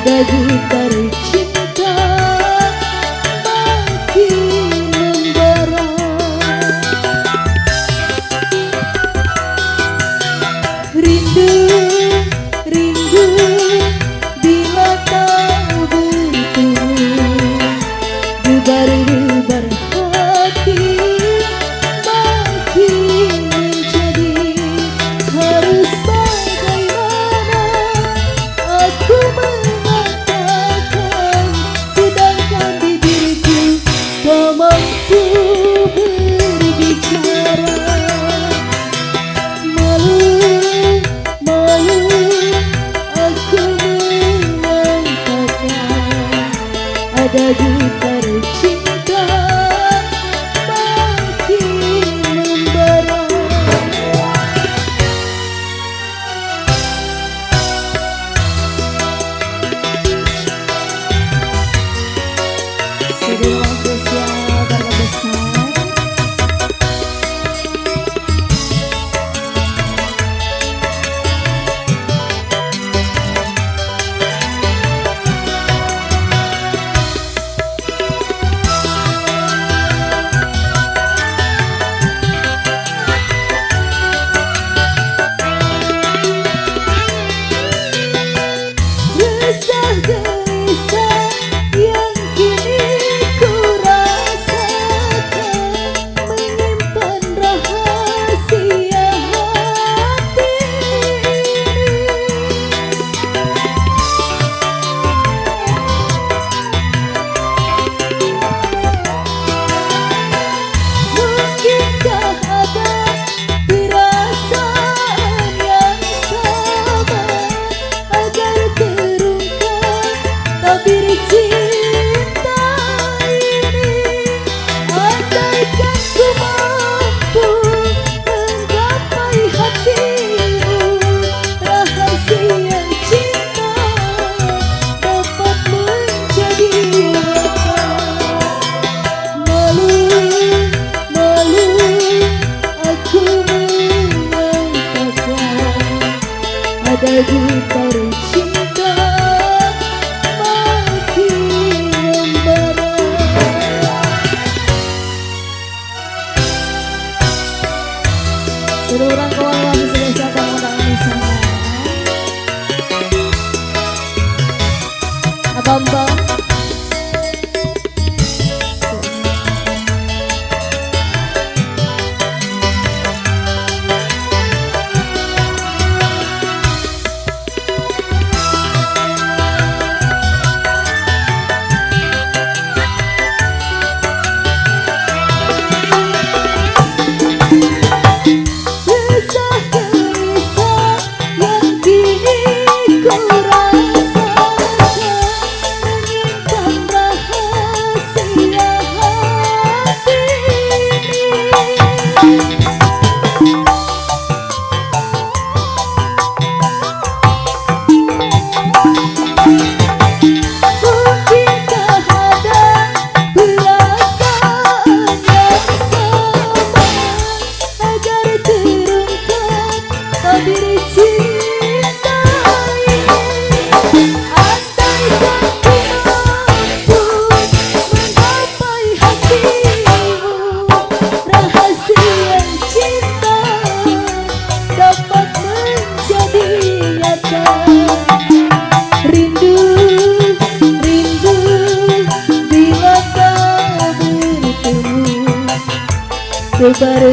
ada gitar cinta makin membara. Rindu, rindu bila kau bertemu, gebar-gebar hati makin menjadi. Harus bagaimana aku mengatakan, sedangkan bibirku tak mampu berbicara. Malu, malu aku mengatakan, ada gitar cinta makin membara. Sudah spesial keluarga besar. Resah gelisah yang kini ku rasakan, menyimpan rahasia hati ini. Mungkinkah ada perasaan yang sama agar terungkap tabir cinta ini? Andaikan ku mampu menggapai hatimu, rahasia cinta dapat menjadi nyata. Malu, malu aku mengatakan, ada gitar cinta makin membara. Seluruh kawan-kawan sudah siapkan undangan di sana. Abang-abang. Resah gelisah yang kini ku rasakan, menyimpan rahasia hati ini. Mungkinkah ada perasaan yang sama agar terungkap tabir cinta ini? Andaikan ku mampu menggapai hatimu, rahasia cinta dapat menjadi nyata. Rindu, rindu bila kau bertemu, gebar